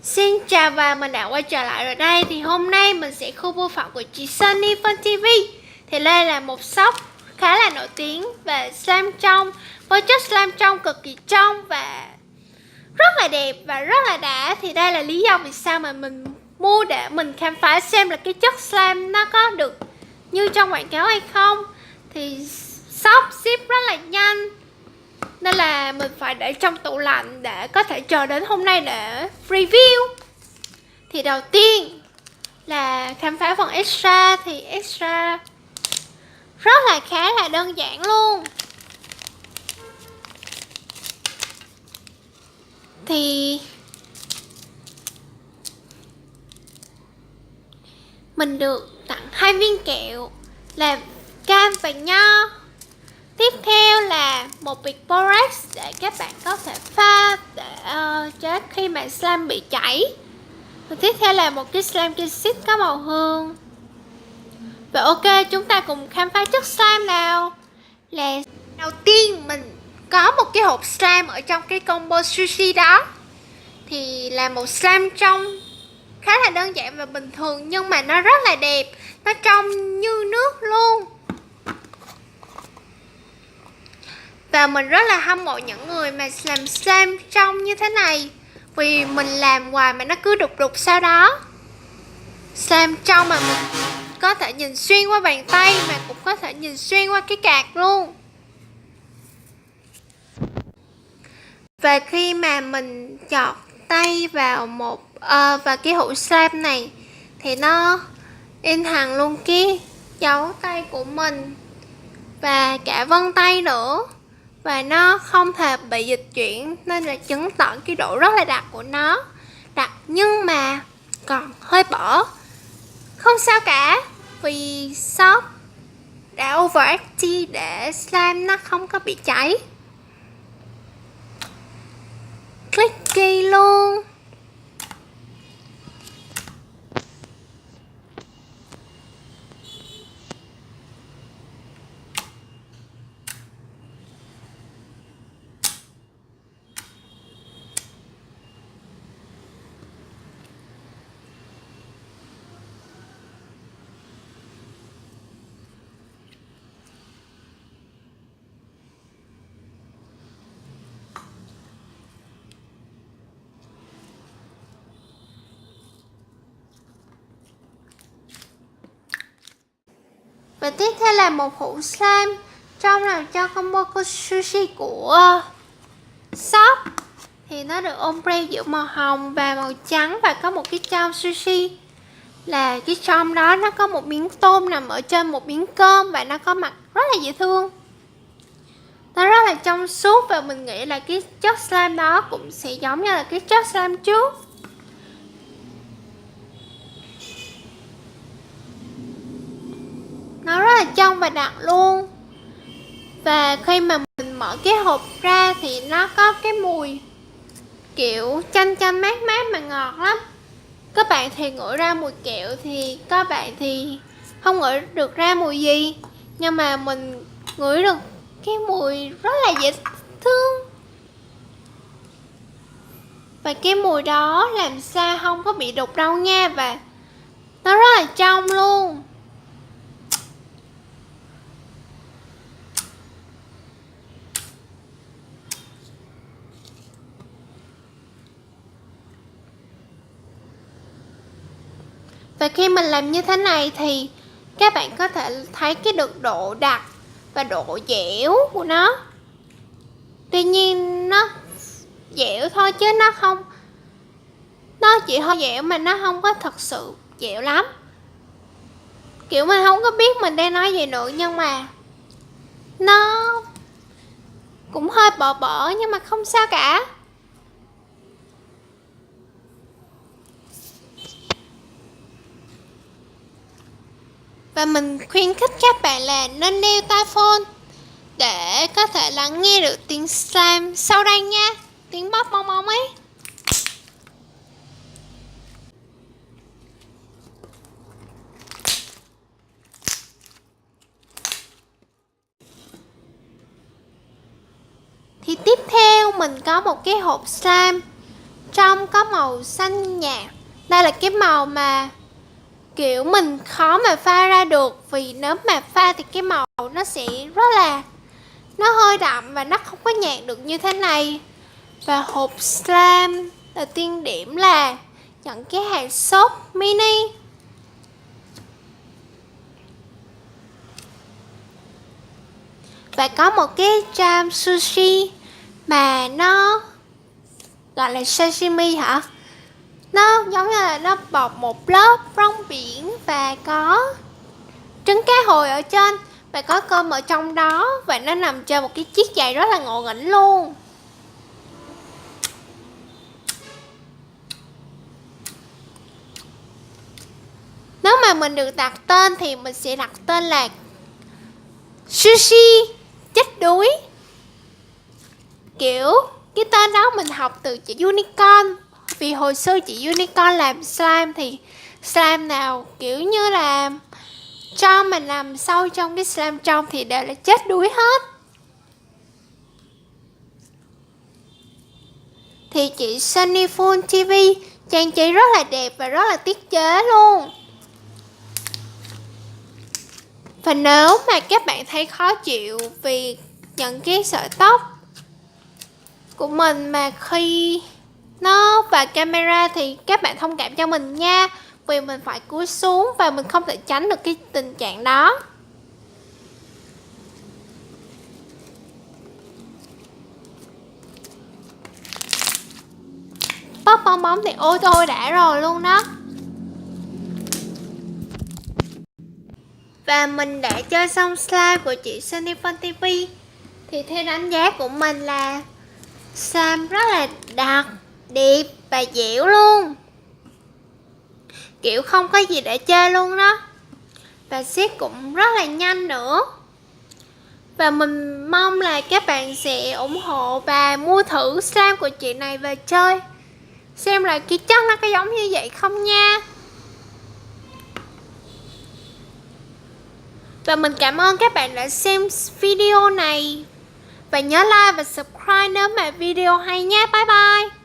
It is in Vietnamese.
Xin chào và mình đã quay trở lại rồi đây. Thì hôm nay mình sẽ khu mô phỏng của chị Sunny Fun TV. Thì đây là một shop khá là nổi tiếng về slime trong, với chất slime trong cực kỳ trong và rất là đẹp và rất là đã. Thì đây là lý do vì sao mà mình mua, để mình khám phá xem là cái chất slime nó có được như trong quảng cáo hay không. Thì shop ship rất là nhanh nên là mình phải để trong tủ lạnh để có thể chờ đến hôm nay để review. Thì đầu tiên là khám phá phần extra. Thì extra rất là khá là đơn giản luôn. Thì mình được tặng 2 viên kẹo là cam và nho. Tiếp theo là một bịch borax để các bạn có thể pha để cho khi mà slime bị chảy. Và tiếp theo là một cái slime kissit có màu hương. Và ok, chúng ta cùng khám phá chất slime nào. Là đầu tiên mình có một cái hộp slime ở trong cái combo sushi đó. Thì là một slime trong khá là đơn giản và bình thường, nhưng mà nó rất là đẹp. Nó trong như nước luôn. Và mình rất là hâm mộ những người mà làm slime trong như thế này, vì mình làm hoài mà nó cứ đục đục sau đó. Slime trong mà mình có thể nhìn xuyên qua bàn tay, mà cũng có thể nhìn xuyên qua cái card luôn. Và khi mà mình chọt tay vào vào cái hũ slime này thì nó in hẳn luôn cái dấu tay của mình và cả vân tay nữa. Và nó không thể bị dịch chuyển, nên là chứng tỏ cái độ rất là đặc của nó. Đặc nhưng mà còn hơi bở. Không sao cả, vì shop đã overactive để slime nó không có bị cháy. Clicky luôn. Và tiếp theo là một hũ slime trong nào cho combo sushi của shop. Thì nó được ombre giữa màu hồng và màu trắng, và có một cái trong sushi là cái trong đó nó có một miếng tôm nằm ở trên một miếng cơm, và nó có mặt rất là dễ thương. Nó rất là trong suốt, và mình nghĩ là cái chất slime đó cũng sẽ giống như là cái chất slime trước. Nó rất là trong và đặc luôn. Và khi mà mình mở cái hộp ra thì nó có cái mùi kiểu chanh chanh mát mát mà ngọt lắm. Các bạn thì ngửi ra mùi kẹo, thì các bạn thì không ngửi được ra mùi gì, nhưng mà mình ngửi được cái mùi rất là dễ thương. Và cái mùi đó làm sao không có bị đục đâu nha. Và nó rất là trong luôn. Và khi mình làm như thế này thì các bạn có thể thấy cái được độ đặc và độ dẻo của nó. Tuy nhiên nó dẻo thôi chứ nó chỉ hơi dẻo mà nó không có thật sự dẻo lắm. Kiểu mình không có biết mình đang nói gì nữa, nhưng mà nó cũng hơi bở bở, nhưng mà không sao cả. Và mình khuyến khích các bạn là nên đeo tai phone để có thể lắng nghe được tiếng slime sau đây nha. Tiếng bóp bong bong ấy. Thì tiếp theo mình có một cái hộp slime trong có màu xanh nhạt. Đây là cái màu mà kiểu mình khó mà pha ra được, vì nếu mà pha thì cái màu nó sẽ rất là, nó hơi đậm và nó không có nhạt được như thế này. Và hộp slime đầu tiên điểm là những cái hạt sốt mini. Và có một cái jam sushi mà nó gọi là sashimi hả? Nó giống như là nó bọc một lớp rong biển và có trứng cá hồi ở trên và có cơm ở trong đó, và nó nằm trên một cái chiếc giày rất là ngộ nghĩnh luôn. Nếu mà mình được đặt tên thì mình sẽ đặt tên là sushi chết đuối. Kiểu cái tên đó mình học từ chị Unicorn, vì hồi xưa chị Unicorn làm slime thì slime nào kiểu như là cho mình nằm sâu trong cái slime trong thì đều là chết đuối hết. Thì chị Sunny Full TV trang trí rất là đẹp và rất là tiết chế luôn. Và nếu mà các bạn thấy khó chịu vì những cái sợi tóc của mình mà khi nó vào camera thì các bạn thông cảm cho mình nha, vì mình phải cúi xuống và mình không thể tránh được cái tình trạng đó. Bóp bong bóng thì ôi tôi đã rồi luôn đó. Và mình đã chơi xong slime của chị Sunny Fun TV. Thì theo đánh giá của mình là slime rất là đặc, đẹp và dẻo luôn. Kiểu không có gì để chơi luôn đó. Và set cũng rất là nhanh nữa. Và mình mong là các bạn sẽ ủng hộ và mua thử slime của chị này về chơi, xem là cái chất nó có giống như vậy không nha. Và mình cảm ơn các bạn đã xem video này. Và nhớ like và subscribe nếu mà video hay nhé. Bye bye.